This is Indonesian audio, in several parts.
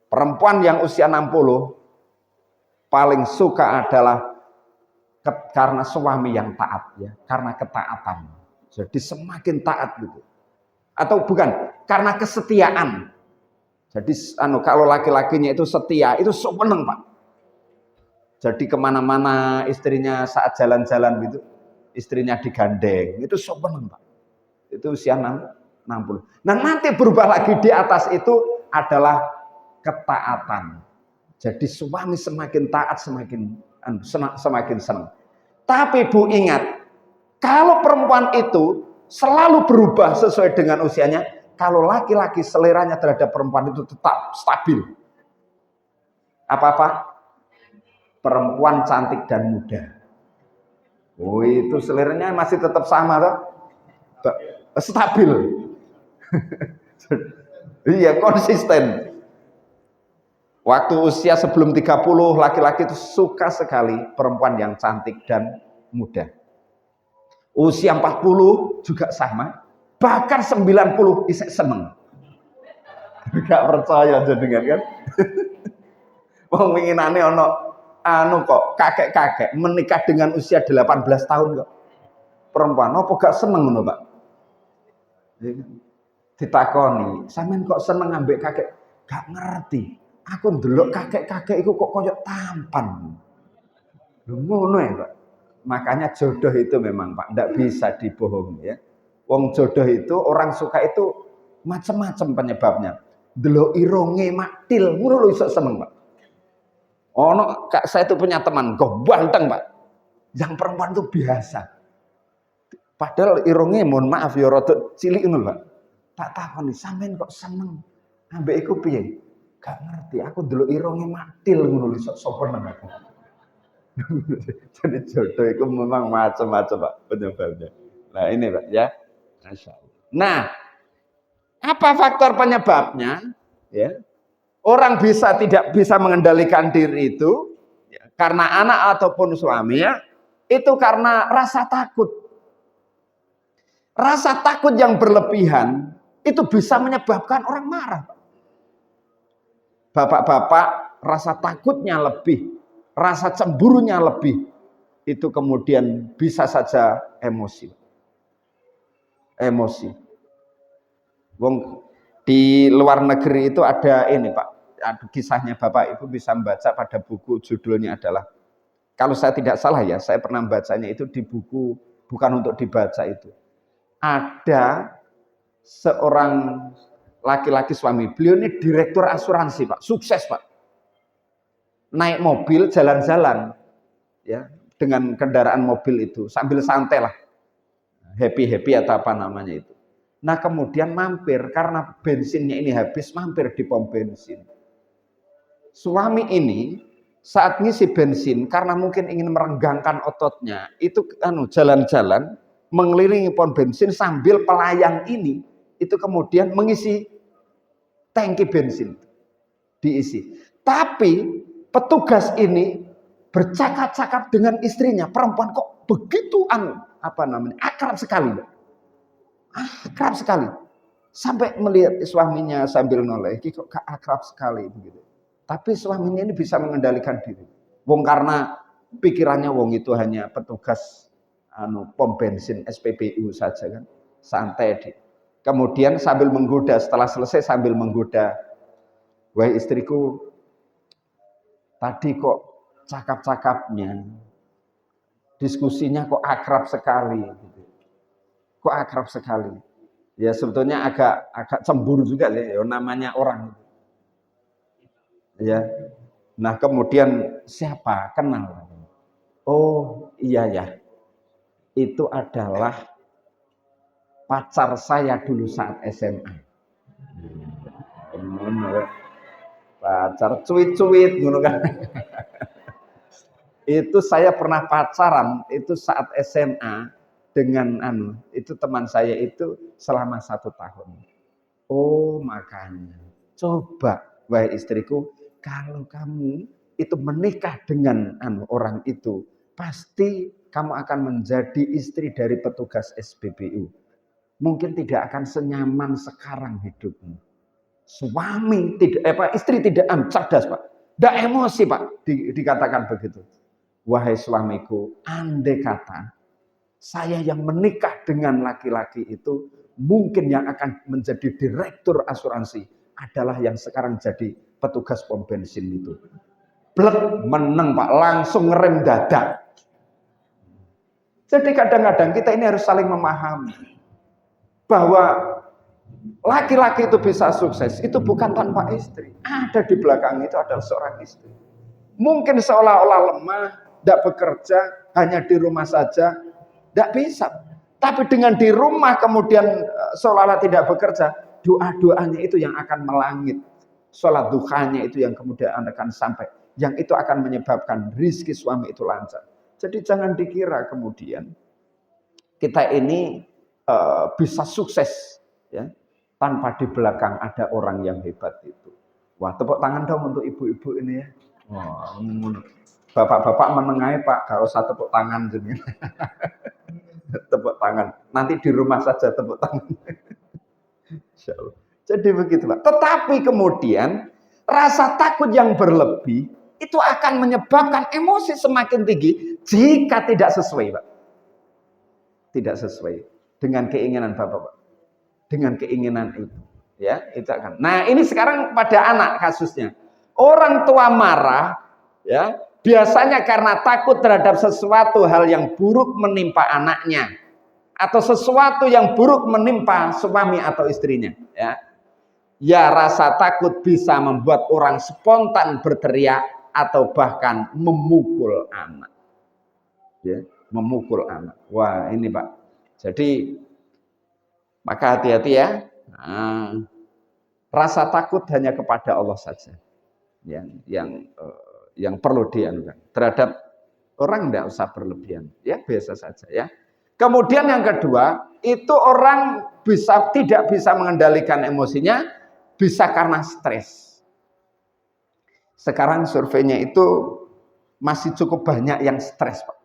Perempuan yang usia 60 paling suka adalah karena suami yang taat, ya, karena ketaatan. Jadi semakin taat gitu. Atau bukan, karena kesetiaan. Jadi kalau laki-lakinya itu setia, itu seneng Pak. Jadi kemana-mana istrinya saat jalan-jalan gitu, istrinya digandeng, itu seneng Pak. Itu usia 60. Nah nanti berubah lagi di atas itu adalah ketaatan. Jadi suami semakin taat semakin senang. Tapi Bu ingat, kalau perempuan itu selalu berubah sesuai dengan usianya, kalau laki-laki seleranya terhadap perempuan itu tetap stabil. Apa-apa? Perempuan cantik dan muda. Oh itu seleranya masih tetap sama toh? Stabil. Iya konsisten. Waktu usia sebelum 30 laki-laki itu suka sekali perempuan yang cantik dan muda. Usia 40 juga sama, bahkan 90 isek seneng. Gak percaya jenengan kan? Wong winginane ono kok kakek-kakek menikah dengan usia 18 tahun kok. Perempuan apa gak seneng ngono, Pak? Ditakoni, sampean kok seneng ambek kakek? Gak ngerti. Aku ndelok kakek-kakek iku kok koyo tampan. Ngono ya, Pak. Makanya jodoh itu memang Pak, ndak bisa dibohongi ya. Wong jodoh itu orang suka itu macam-macam penyebabnya. Delok ironge maktil, ngono lho iso seneng, Pak. Ono saya itu punya teman, kok ganteng, Pak. Yang perempuan itu biasa. Padahal ironge mohon maaf ya rada cilik ngono, Pak. Tak takoni, sampean kok seneng ambek iku piye? Gak ngerti, aku delok ironge maktil ngono lho iso seneng aku. Jadi jodoh itu memang macam-macam Pak penyebabnya. Nah ini Pak ya. Masya Allah. Nah, apa faktor penyebabnya? Ya, orang tidak bisa mengendalikan diri itu ya, karena anak ataupun suami ya, itu karena rasa takut. Rasa takut yang berlebihan itu bisa menyebabkan orang marah. Bapak-bapak rasa takutnya lebih, rasa cemburunya lebih, itu kemudian bisa saja emosi. Wong di luar negeri itu ada ini Pak, kisahnya Bapak Ibu bisa membaca pada buku, judulnya adalah, kalau saya tidak salah ya, saya pernah membacanya itu di buku, bukan untuk dibaca itu. Ada seorang laki-laki suami, beliau ini direktur asuransi Pak, sukses Pak. Naik mobil jalan-jalan ya dengan kendaraan mobil itu sambil santai lah, happy atau apa namanya itu. Nah kemudian mampir karena bensinnya ini habis, mampir di pom bensin. Suami ini saat ngisi bensin karena mungkin ingin merenggangkan ototnya itu jalan-jalan mengelilingi pom bensin sambil pelayan ini itu kemudian mengisi tangki bensin diisi. Tapi petugas ini bercakap-cakap dengan istrinya, perempuan kok begitu akrab sekali. Akrab sekali. Sampai melihat suaminya sambil noleh, kok akrab sekali begitu. Tapi suaminya ini bisa mengendalikan diri. Wong karena pikirannya wong itu hanya petugas pom bensin SPBU saja kan. Santai di. Kemudian sambil menggoda, setelah selesai sambil menggoda, wahai istriku, tadi kok cakap-cakapnya, diskusinya kok akrab sekali. Kok akrab sekali. Ya sebetulnya agak cemburu juga ya, namanya orang. Ya. Nah kemudian siapa? Kenal. Oh iya ya, itu adalah pacar saya dulu saat SMA. Pacar cuit-cuit gitu kan. Itu saya pernah pacaran itu saat SMA dengan itu teman saya itu selama 1 tahun. Oh makanya coba wahai istriku, kalau kamu itu menikah dengan orang itu, pasti kamu akan menjadi istri dari petugas SPBU. Mungkin tidak akan senyaman sekarang hidupmu. Suami tidak istri tidak cerdas, Pak. Tidak emosi, Pak. Dikatakan begitu. Wahai suamiku, andai kata saya yang menikah dengan laki-laki itu mungkin yang akan menjadi direktur asuransi adalah yang sekarang jadi petugas pom bensin itu. Blek, meneng Pak, langsung ngerem dadak. Jadi kadang-kadang kita ini harus saling memahami bahwa laki-laki itu bisa sukses itu bukan tanpa istri. Ada di belakang itu adalah seorang istri. Mungkin seolah-olah lemah, tidak bekerja, hanya di rumah saja, tidak bisa. Tapi dengan di rumah kemudian seolah-olah tidak bekerja, doa-doanya itu yang akan melangit. Sholat duhanya itu yang kemudian akan sampai. Yang itu akan menyebabkan rizki suami itu lancar. Jadi jangan dikira kemudian kita ini bisa sukses ya tanpa di belakang ada orang yang hebat itu. Wah, tepuk tangan dong untuk ibu-ibu ini ya. Wah, bapak-bapak menengahi Pak, gak usah tepuk tangan jadi. Tepuk tangan. Nanti di rumah saja tepuk tangan. Insyaallah. Jadi begitu Pak. Tetapi kemudian rasa takut yang berlebih itu akan menyebabkan emosi semakin tinggi jika tidak sesuai, Pak. Tidak sesuai dengan keinginan Bapak. Dengan keinginan itu. Ya, itu akan. Nah, ini sekarang pada anak kasusnya. Orang tua marah, ya, biasanya karena takut terhadap sesuatu hal yang buruk menimpa anaknya atau sesuatu yang buruk menimpa suami atau istrinya, ya. Ya, rasa takut bisa membuat orang spontan berteriak atau bahkan memukul anak. Ya, memukul anak. Wah, ini Pak. Jadi maka hati-hati ya. Nah, rasa takut hanya kepada Allah saja. Yang perlu dianukan. Terhadap orang tidak usah berlebihan. Ya, biasa saja ya. Kemudian yang kedua, itu orang tidak bisa mengendalikan emosinya, bisa karena stres. Sekarang surveinya itu masih cukup banyak yang stres, Pak.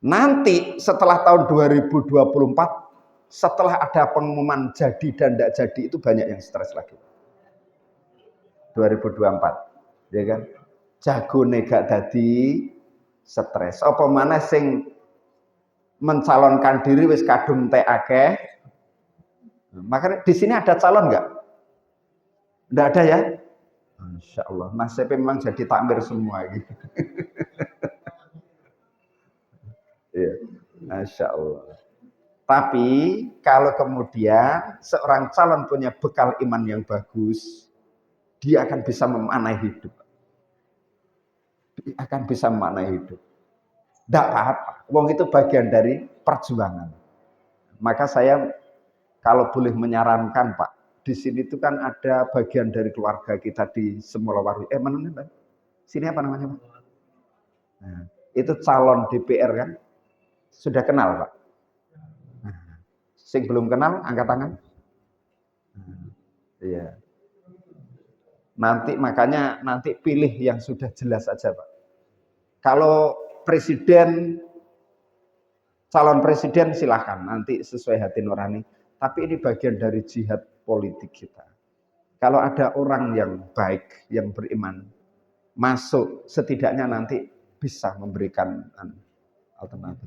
Nanti setelah tahun 2024, setelah ada pengumuman jadi dan tidak jadi, itu banyak yang stres lagi. 2024, ya kan? Jago negak dadi stres. Apa mana sing mencalonkan diri wis kadung teh akeh. Makanya di sini ada calon nggak? Nggak ada ya? Insya Allah, nasibnya memang jadi takmir semua gitu. Ya, Masya Allah. Tapi kalau kemudian seorang calon punya bekal iman yang bagus, dia akan bisa memaknai hidup. Dia akan bisa memaknai hidup. Tidak apa-apa. Wong itu bagian dari perjuangan. Maka saya kalau boleh menyarankan Pak, di sini itu kan ada bagian dari keluarga kita di Semolawaru. Mana nih Pak? Sini apa namanya Pak? Nah, itu calon DPR kan? Sudah kenal Pak? Nah, sing belum kenal angkat tangan. Iya. Makanya nanti pilih yang sudah jelas aja Pak. Kalau presiden, calon presiden silahkan nanti sesuai hati nurani. Tapi ini bagian dari jihad politik kita. Kalau ada orang yang baik, yang beriman, masuk setidaknya nanti bisa memberikan alternatif.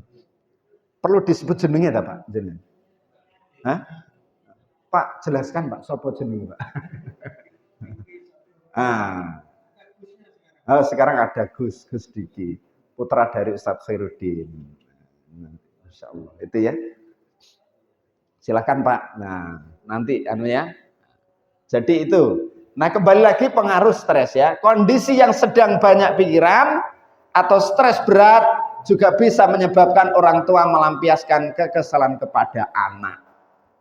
Perlu disebut jenengnya tak Pak? Jeneng. Hah? Pak jelaskan Pak, sopo jeneng Pak? Sekarang ada Gus Diki, putra dari Ustadz Khairuddin. Masya Allah, itu ya. Silakan Pak. Nah, nanti ya. Jadi itu. Nah, kembali lagi pengaruh stres ya. Kondisi yang sedang banyak pikiran atau stres berat juga bisa menyebabkan orang tua melampiaskan kekesalan kepada anak.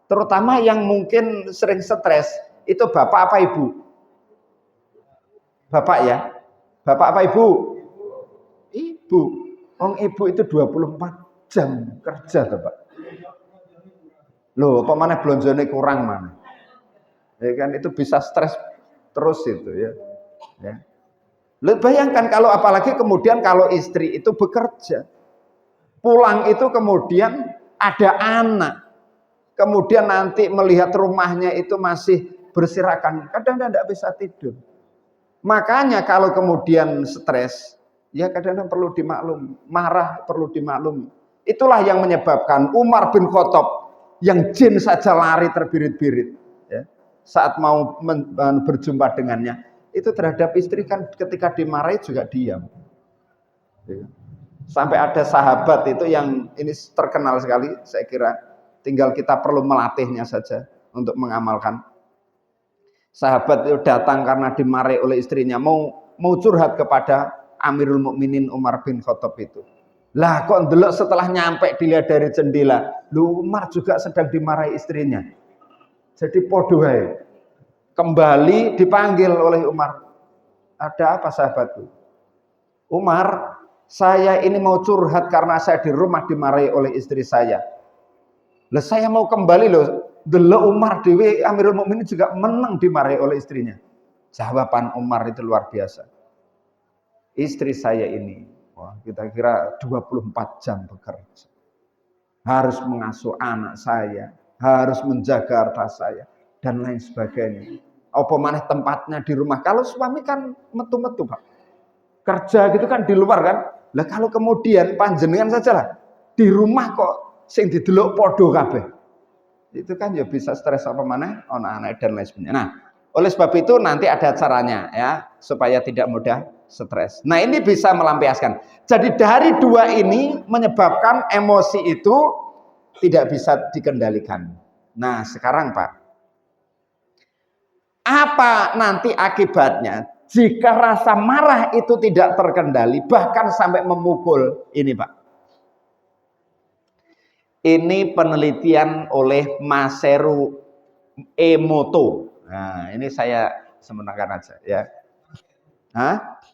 Terutama yang mungkin sering stres, itu bapak apa ibu? Bapak ya. Bapak apa ibu? Ibu. Ibu itu 24 jam kerja tuh Pak. Loh, apa mana belonjone kurang mana? Ya kan itu bisa stres terus itu ya. Ya. Loh, bayangkan kalau apalagi kemudian kalau istri itu bekerja. Pulang itu kemudian ada anak. kemudian nanti melihat rumahnya itu masih berserakan, kadang-kadang tidak bisa tidur. Makanya kalau kemudian stres, ya kadang-kadang perlu dimaklum, marah perlu dimaklumi. Itulah yang menyebabkan Umar bin Khattab yang jin saja lari terbirit-birit, ya, saat mau berjumpa dengannya. Itu terhadap istri kan ketika dimarahi juga diam. Sampai ada sahabat itu yang ini terkenal sekali, saya kira tinggal kita perlu melatihnya saja untuk mengamalkan. Sahabat itu datang karena dimarahi oleh istrinya, mau curhat kepada Amirul Mukminin Umar bin Khattab itu. Lah kok ndelok setelah nyampe dilihat dari jendela, lu Umar juga sedang dimarahi istrinya. Jadi podo wae. Kembali dipanggil oleh Umar. Ada apa sahabatku? Umar, saya ini mau curhat karena saya di rumah dimarahi oleh istri saya. Lah saya mau kembali loh. Delok Umar dewe Amirul Mukminin juga menang dimarahi oleh istrinya. Jawaban Umar itu luar biasa. Istri saya ini, wah, kita kira 24 jam bekerja. Harus mengasuh anak saya, harus menjaga harta saya, dan lain sebagainya. Apa maneh tempatnya di rumah. Kalau suami kan metu-metu, Pak. Kerja gitu kan di luar kan. Lah kalau kemudian panjenengan saja lah di rumah kok sing didelok podo kabeh. Itu kan ya bisa stres apa mana anak-anak dan lain sebagainya. Nah, oleh sebab itu nanti ada caranya ya supaya tidak mudah stres. Nah, ini bisa melampiaskan. Jadi dari dua ini menyebabkan emosi itu tidak bisa dikendalikan. Nah, sekarang Pak, apa nanti akibatnya jika rasa marah itu tidak terkendali bahkan sampai memukul ini Pak? Ini penelitian oleh Masaru Emoto. Nah, ini saya semenangkan aja ya. Hah?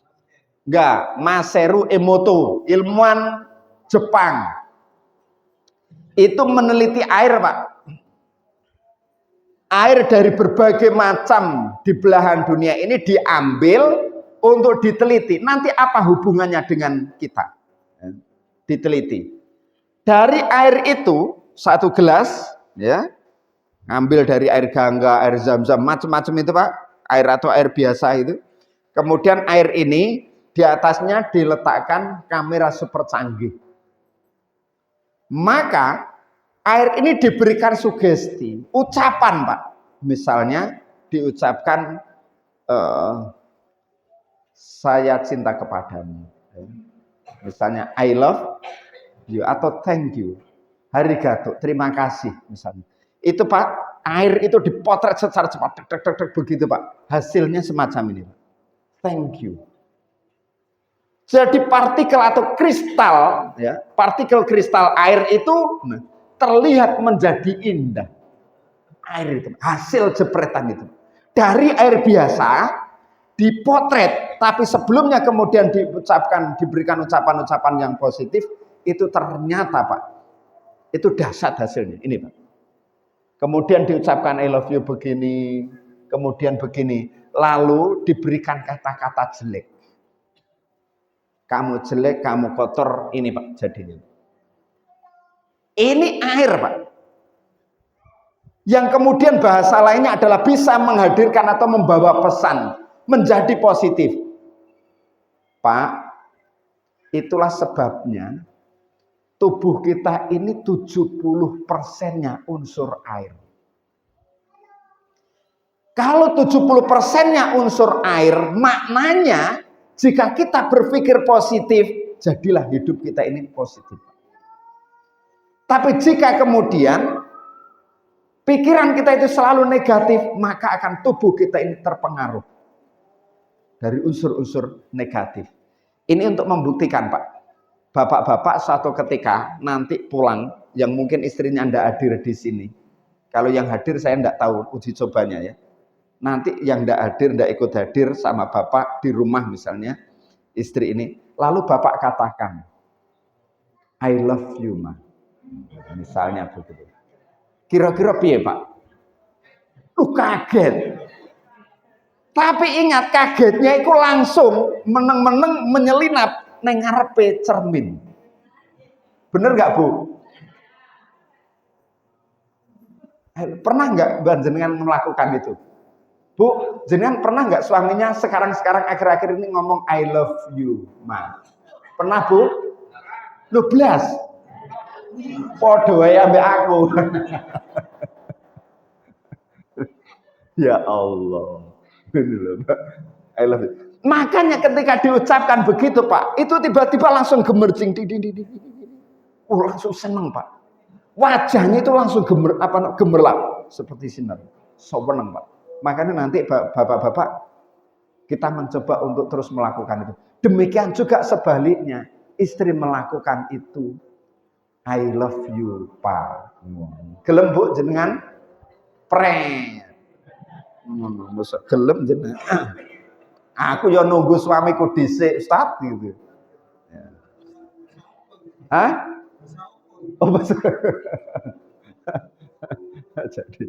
Enggak, Masaru Emoto, ilmuwan Jepang. Itu meneliti air, Pak. Air dari berbagai macam di belahan dunia ini diambil untuk diteliti. Nanti apa hubungannya dengan kita? Diteliti. Dari air itu satu gelas, ya, ngambil dari air Gangga, air Zam-Zam, macam-macam itu Pak, air atau air biasa itu. Kemudian air ini di atasnya diletakkan kamera super canggih. Maka air ini diberikan sugesti, ucapan Pak. Misalnya diucapkan saya cinta kepadamu. Misalnya I love you atau thank you, arigato, terima kasih misalnya. Itu Pak, air itu dipotret secara cepat, begitu Pak. Hasilnya semacam ini Pak. Thank you. Jadi partikel atau kristal, ya, partikel kristal air itu terlihat menjadi indah. Air itu, hasil jepretan itu. Dari air biasa dipotret, tapi sebelumnya kemudian diberikan ucapan-ucapan yang positif. Itu ternyata Pak, itu dahsyat hasilnya. Ini Pak. Kemudian diucapkan I love you begini, kemudian begini, lalu diberikan kata-kata jelek. Kamu jelek, kamu kotor, ini Pak jadinya. Ini air Pak. Yang kemudian bahasa lainnya adalah bisa menghadirkan atau membawa pesan, menjadi positif. Pak, itulah sebabnya tubuh kita ini 70%-nya unsur air. Kalau 70%-nya unsur air, maknanya jika kita berpikir positif, jadilah hidup kita ini positif. Tapi jika kemudian pikiran kita itu selalu negatif, maka akan tubuh kita ini terpengaruh dari unsur-unsur negatif. Ini untuk membuktikan Pak. Bapak-bapak suatu ketika nanti pulang, yang mungkin istrinya tidak hadir di sini. Kalau yang hadir saya tidak tahu uji cobanya ya. Nanti yang tidak hadir, tidak ikut hadir sama bapak di rumah misalnya, istri ini. Lalu bapak katakan, I love you ma. Misalnya begitu. Kira-kira piye Pak? Kaget. Tapi ingat kagetnya itu langsung meneng-meneng menyelinap neng ngarepe cermin. Bener nggak Bu? Pernah nggak jenengan melakukan itu? Bu, jenengan pernah nggak suaminya sekarang akhir-akhir ini ngomong I love you, Ma? Pernah, Bu? Lu belas. Podo wae ambek aku. Ya Allah. Ini loh, Pak. I love you. Makanya ketika diucapkan begitu, Pak, itu tiba-tiba langsung gemercing. Langsung seneng, Pak. Wajahnya itu langsung gemerlap seperti sinar. Seneng, Pak. Makanya nanti bapak-bapak kita mencoba untuk terus melakukan itu. Demikian juga sebaliknya, istri melakukan itu. I love you, Pak. Gelem Bu jenengan pret. Gelem jenengan. Aku ya nunggu suamiku dhisik, Ustaz gitu. Hah? Oh, jadi,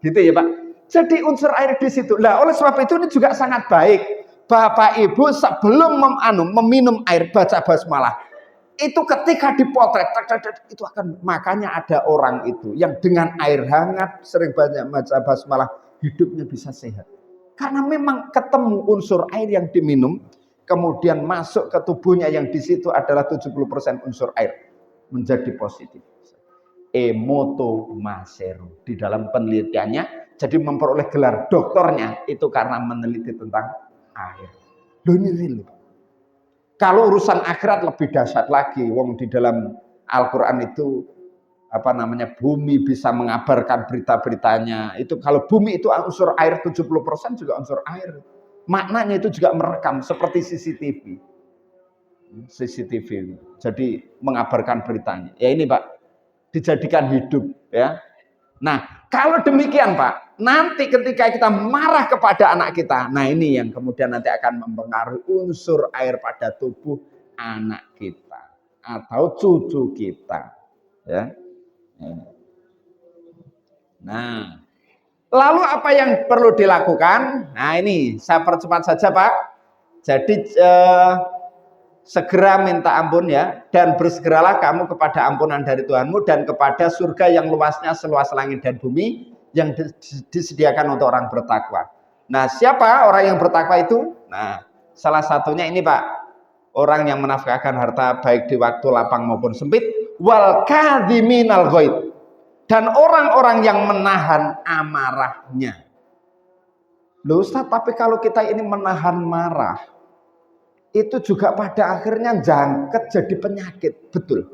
gitu ya Pak. Jadi unsur air di situ. Lah oleh sebab itu ini juga sangat baik. Bapak Ibu sebelum meminum air baca basmalah. Itu ketika dipotret itu akan, makanya ada orang itu yang dengan air hangat sering banyak baca basmalah hidupnya bisa sehat. Karena memang ketemu unsur air yang diminum, kemudian masuk ke tubuhnya yang di situ adalah 70% unsur air menjadi positif. Emoto maseru di dalam penelitiannya, jadi memperoleh gelar doktornya itu karena meneliti tentang air. Loh ini real. Kalau urusan akhirat lebih dahsyat lagi, wong di dalam Al-Qur'an itu bumi bisa mengabarkan berita-beritanya. Itu kalau bumi itu unsur air 70% juga unsur air. Maknanya itu juga merekam seperti CCTV. Jadi mengabarkan beritanya. Ya ini Pak, dijadikan hidup ya. Nah, kalau demikian Pak, nanti ketika kita marah kepada anak kita, nah ini yang kemudian nanti akan mempengaruhi unsur air pada tubuh anak kita atau cucu kita, ya. Nah, lalu apa yang perlu dilakukan? Nah ini saya percepat saja Pak. Jadi segera minta ampun ya, dan bersegeralah kamu kepada ampunan dari Tuhanmu dan kepada surga yang luasnya seluas langit dan bumi yang disediakan untuk orang bertakwa. Nah, siapa orang yang bertakwa itu? Nah, salah satunya ini Pak, orang yang menafkahkan harta baik di waktu lapang maupun sempit, wal kadhiminal ghaid, dan orang-orang yang menahan amarahnya. Loh Ustaz, tapi kalau kita ini menahan marah, itu juga pada akhirnya jangket jadi penyakit, betul.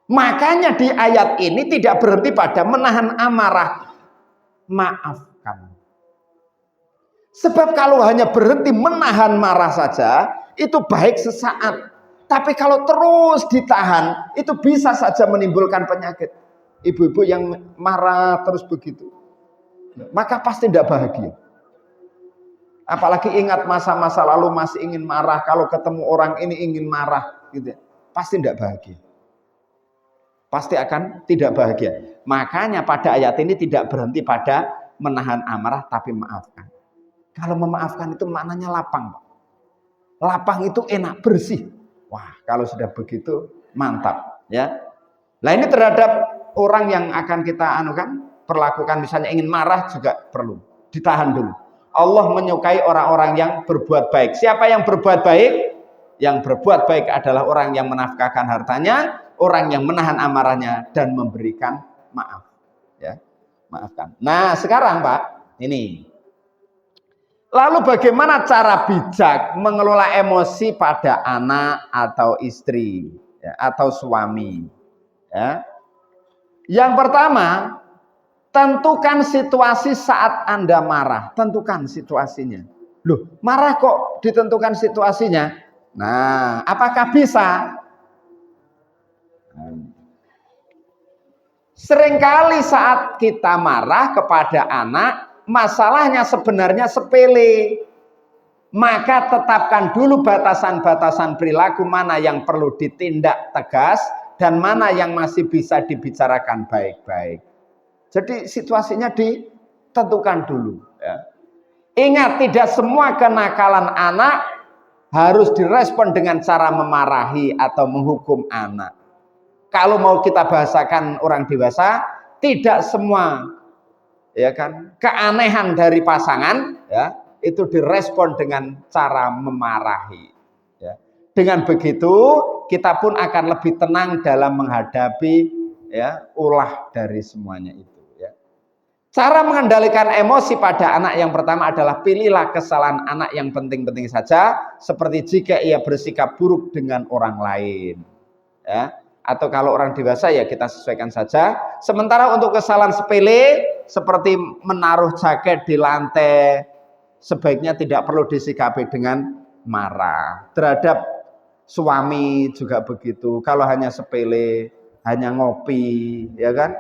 Makanya di ayat ini tidak berhenti pada menahan amarah, maafkan. Sebab kalau hanya berhenti menahan marah saja, itu baik sesaat. Tapi kalau terus ditahan, itu bisa saja menimbulkan penyakit. Ibu-ibu yang marah terus begitu, maka pasti tidak bahagia. Apalagi ingat masa-masa lalu masih ingin marah, kalau ketemu orang ini ingin marah, gitu. Pasti tidak bahagia. Pasti akan tidak bahagia. Makanya pada ayat ini tidak berhenti pada menahan amarah, tapi maafkan. Kalau memaafkan itu maknanya lapang, Pak. Lapang itu enak, bersih. Wah, kalau sudah begitu mantap, ya. Nah ini terhadap orang yang akan kita perlakukan, misalnya ingin marah juga perlu ditahan dulu. Allah menyukai orang-orang yang berbuat baik. Siapa yang berbuat baik? Yang berbuat baik adalah orang yang menafkahkan hartanya, orang yang menahan amarahnya dan memberikan maaf. Ya, maafkan. Nah, sekarang Pak, ini. Lalu bagaimana cara bijak mengelola emosi pada anak atau istri, ya, atau suami? Ya. Yang pertama, tentukan situasi saat Anda marah. Tentukan situasinya. Loh, marah kok ditentukan situasinya? Nah, apakah bisa? Seringkali saat kita marah kepada anak, masalahnya sebenarnya sepele. Maka tetapkan dulu batasan-batasan perilaku, mana yang perlu ditindak tegas dan mana yang masih bisa dibicarakan baik-baik. Jadi situasinya ditentukan dulu. Ya. Ingat, tidak semua kenakalan anak harus direspon dengan cara memarahi atau menghukum anak. Kalau mau kita bahasakan orang dewasa, tidak semua ya kan keanehan dari pasangan ya itu direspon dengan cara memarahi ya. Dengan begitu kita pun akan lebih tenang dalam menghadapi ya ulah dari semuanya itu ya. Cara mengendalikan emosi pada anak yang pertama adalah pilihlah kesalahan anak yang penting-penting saja, seperti jika ia bersikap buruk dengan orang lain ya. Atau kalau orang dewasa ya kita sesuaikan saja. Sementara untuk kesalahan sepele seperti menaruh jaket di lantai sebaiknya tidak perlu disikapi dengan marah. Terhadap suami juga begitu. Kalau hanya sepele, hanya ngopi, ya kan?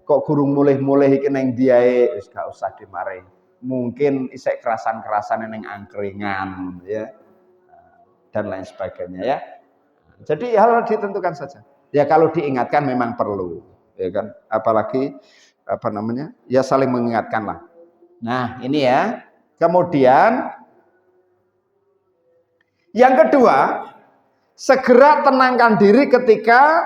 Kok gurung mulih-mulih iki ning diae, wis gak usah dimarahi. Mungkin isek kerasan-kerasan ning angkringan, ya. Dan lain sebagainya ya. Jadi hal ditentukan saja. Ya kalau diingatkan memang perlu, ya kan? Apalagi apa namanya? Ya saling mengingatkan lah. Nah, ini ya. Kemudian yang kedua, segera tenangkan diri ketika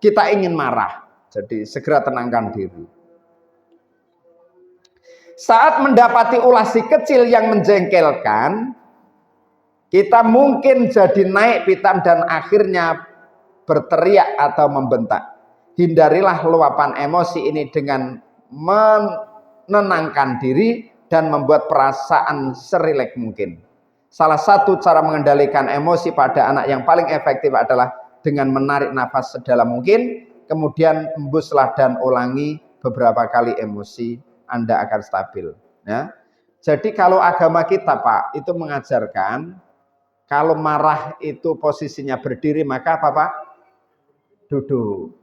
kita ingin marah. Jadi segera tenangkan diri. Saat mendapati ulah si kecil yang menjengkelkan, kita mungkin jadi naik pitam dan akhirnya berteriak atau membentak. Hindarilah luapan emosi ini dengan menenangkan diri dan membuat perasaan serileks mungkin. Salah satu cara mengendalikan emosi pada anak yang paling efektif adalah dengan menarik nafas sedalam mungkin, kemudian embuslah dan ulangi beberapa kali emosi, Anda akan stabil. Ya. Jadi kalau agama kita Pak, itu mengajarkan, kalau marah itu posisinya berdiri, maka apa Pak? Duduk.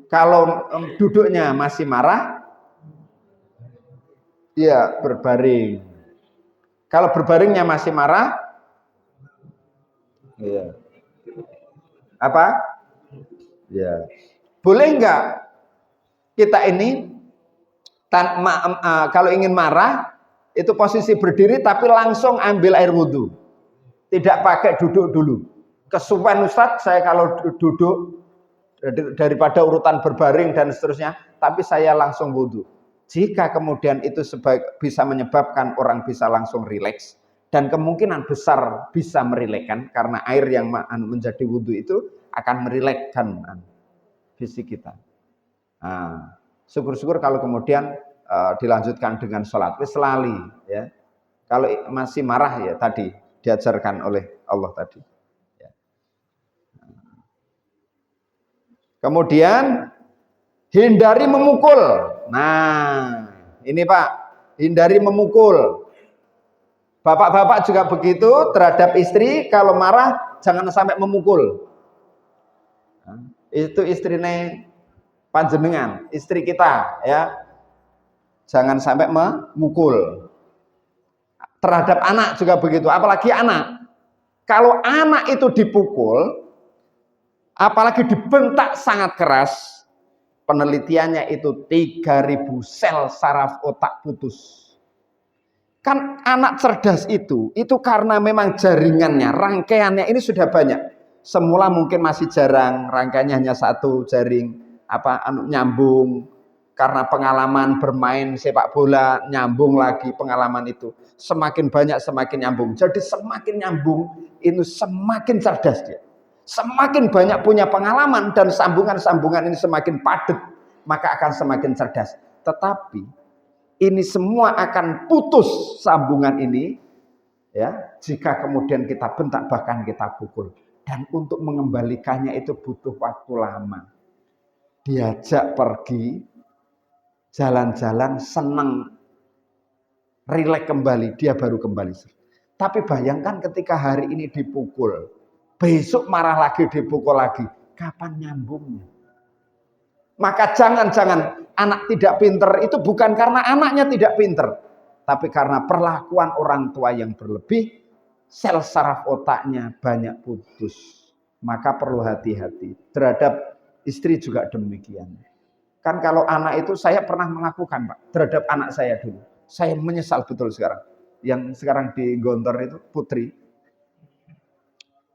Kalau duduknya masih marah, ya berbaring. Kalau berbaringnya masih marah, ya. Apa? Ya. Boleh enggak kita ini kalau ingin marah itu posisi berdiri tapi langsung ambil air wudhu, tidak pakai duduk dulu. Kesuwen Ustadz saya kalau duduk daripada urutan berbaring dan seterusnya, tapi saya langsung wudhu. Jika kemudian itu bisa menyebabkan orang bisa langsung rileks, dan kemungkinan besar bisa merilekskan karena air yang menjadi wudhu itu akan merilekskan fisik kita. Nah, syukur-syukur kalau kemudian dilanjutkan dengan sholat. Wis lali ya. Kalau masih marah ya tadi diajarkan oleh Allah tadi. Ya. Kemudian hindari memukul. Nah, ini Pak, hindari memukul. Bapak-bapak juga begitu terhadap istri, kalau marah jangan sampai memukul. Nah, itu istrinya panjenengan, istri kita ya. Jangan sampai memukul. Terhadap anak juga begitu, apalagi anak. Kalau anak itu dipukul, apalagi dibentak sangat keras, penelitiannya itu 3000 sel saraf otak putus. Kan anak cerdas itu karena memang jaringannya, rangkaiannya ini sudah banyak. Semula mungkin masih jarang, rangkaiannya hanya satu jaring, nyambung. Karena pengalaman bermain sepak bola, nyambung lagi pengalaman itu. Semakin banyak semakin nyambung. Jadi semakin nyambung, itu semakin cerdas dia. Semakin banyak punya pengalaman dan sambungan-sambungan ini semakin padat, maka akan semakin cerdas. Tetapi ini semua akan putus sambungan ini ya jika kemudian kita bentak bahkan kita pukul. Dan untuk mengembalikannya itu butuh waktu lama. Diajak pergi jalan-jalan senang rileks kembali, dia baru kembali. Tapi bayangkan ketika hari ini dipukul, besok marah lagi dipukul lagi, kapan nyambungnya? Maka jangan-jangan anak tidak pinter itu bukan karena anaknya tidak pinter, tapi karena perlakuan orang tua yang berlebih, sel saraf otaknya banyak putus. Maka perlu hati-hati. Terhadap istri juga demikian. Kan kalau anak itu saya pernah melakukan Pak, terhadap anak saya dulu. Saya menyesal betul sekarang. Yang sekarang di Gontor itu Putri.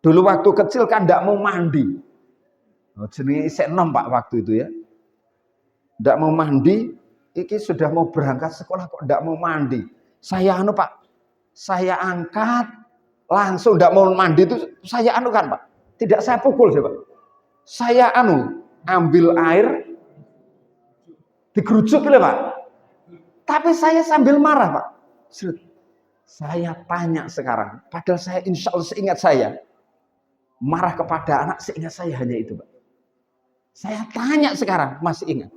Dulu waktu kecil kan tidak mau mandi. Jenenge isek enom Pak waktu itu ya. Ndak mau mandi, iki sudah mau berangkat sekolah kok ndak mau mandi. Saya anu Pak, saya angkat langsung ndak mau mandi itu saya anu kan Pak. Tidak saya pukul sih Pak. Saya anu ambil air digerujuk gitu Pak. Tapi saya sambil marah Pak. Saya tanya sekarang, padahal saya insya Allah seingat saya marah kepada anak, seingat saya hanya itu Pak. Saya tanya sekarang, masih ingat?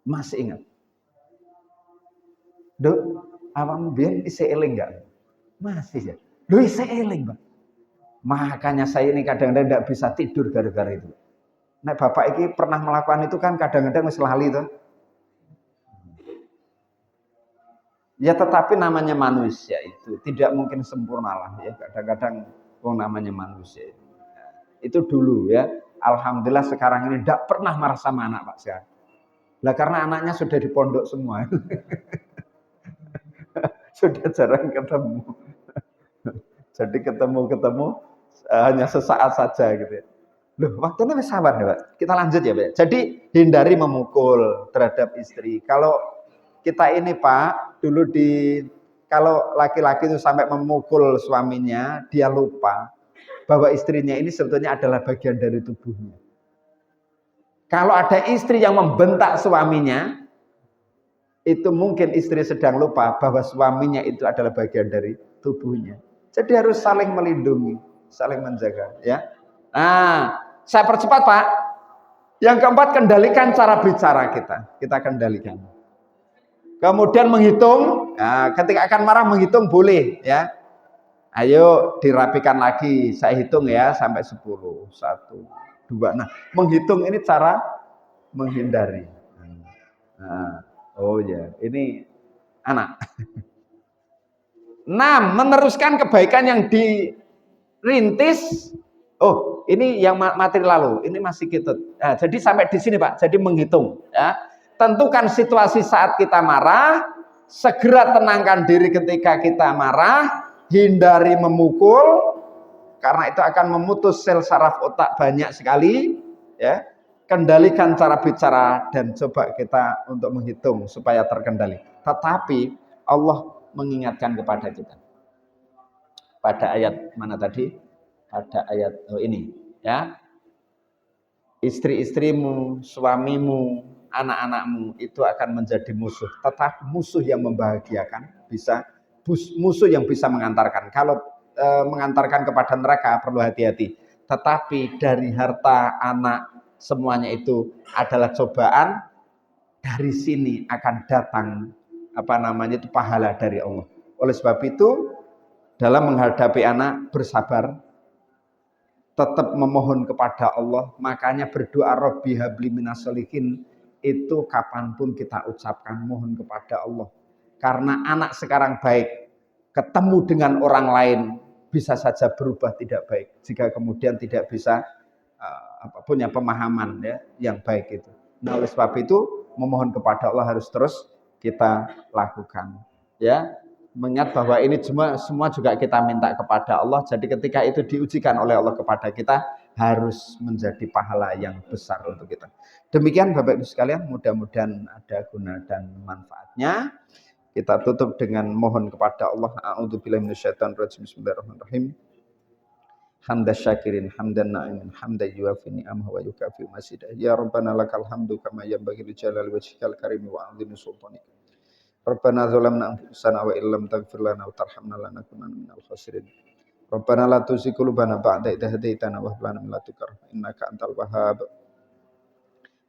Masih ingat? Dok, awam biyen isih eling enggak? Masih ya. Lho isih eling, Pak. Makanya saya ini kadang-kadang tidak bisa tidur gara-gara itu. Nah, Bapak ini pernah melakukan itu kan kadang-kadang wis lali tuh. Ya tetapi namanya manusia itu tidak mungkin sempurna lah ya. Kadang-kadang namanya manusia itu. Itu dulu ya. Alhamdulillah sekarang ini tidak pernah marah sama anak Pak sekarang. Lah karena anaknya sudah di pondok semua. Sudah jarang ketemu. Jadi ketemu hanya sesaat saja gitu ya. Loh, waktunya wis sabar ya, Pak. Kita lanjut ya, Pak. Jadi hindari memukul terhadap istri. Kalau kita ini, Pak, dulu kalau laki-laki itu sampai memukul suaminya, dia lupa bahwa istrinya ini sebetulnya adalah bagian dari tubuhnya. Kalau ada istri yang membentak suaminya, itu mungkin istri sedang lupa bahwa suaminya itu adalah bagian dari tubuhnya. Jadi harus saling melindungi, saling menjaga, ya. Nah, saya percepat Pak. Yang keempat, kendalikan cara bicara kita. Kita kendalikan. Kemudian menghitung. Nah, ketika akan marah menghitung boleh, ya. Ayo dirapikan lagi. Saya hitung ya sampai 10. 1, 2. Nah, menghitung ini cara menghindari. Nah, oh ya, ini anak. 6. Meneruskan kebaikan yang dirintis. Oh, ini yang materi lalu. Ini masih kita. Nah, jadi sampai di sini Pak. Jadi menghitung. Ya. Tentukan situasi saat kita marah. Segera tenangkan diri ketika kita marah. Hindari memukul. Karena itu akan memutus sel saraf otak banyak sekali. Ya. Kendalikan cara bicara dan coba kita untuk menghitung supaya terkendali. Tetapi Allah mengingatkan kepada kita. Pada ayat mana tadi? Pada ayat ini, ya. Istri-istrimu, suamimu, anak-anakmu itu akan menjadi musuh. Tetapi musuh yang membahagiakan, bisa musuh yang bisa mengantarkan. Kalau mengantarkan kepada neraka perlu hati-hati. Tetapi dari harta anak semuanya itu adalah cobaan, dari sini akan datang itu pahala dari Allah. Oleh sebab itu dalam menghadapi anak bersabar, tetap memohon kepada Allah. Makanya berdoa Rabbi habli minas sholihin itu kapanpun kita ucapkan mohon kepada Allah. Karena anak sekarang baik, ketemu dengan orang lain bisa saja berubah tidak baik jika kemudian tidak bisa punya pemahaman ya yang baik itu. Nah, oleh sebab itu memohon kepada Allah harus terus kita lakukan. Ya, mengingat bahwa ini semua juga kita minta kepada Allah. Jadi ketika itu diujikan oleh Allah kepada kita, harus menjadi pahala yang besar untuk kita. Demikian Bapak Ibu sekalian, mudah-mudahan ada guna dan manfaatnya. Kita tutup dengan mohon kepada Allah. A'udzubillahi minasyaitonirrajim. Bismillahirrahmanirrahim. Hamda syakirin, hamdan na'imin, hamdan yuafi ni'amahu wa yukafi masidah. Ya Rabbana lakal hamdu kama yanbaghi li jalali wajhikal karim wa 'azimi sultanik. Rabbana zalamna anfusana wa illam taghfir lana wa tarhamna lanakunanna minal khasirin. Rabbana la tuzigh qulubana ba'da idh hadaitana wa hab lana min ladunka rahmah innaka antal wahhab.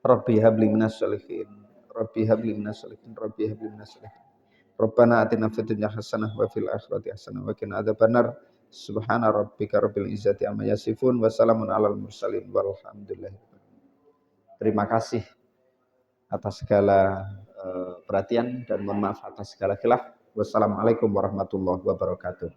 Rabbi habli minas sholihin. Rabbi habli minas sholihin. Rabbi habli minas sholihin. Rabbana atina fid dunya hasanah wa fil akhirati hasanah wa qina adzabannar. Subhana rabbika rabbil izzati amma yasifun wa salamun alal mursalin walhamdulillah. Terima kasih atas segala perhatian dan mohon maaf atas segala khilaf. Wassalamualaikum warahmatullahi wabarakatuh.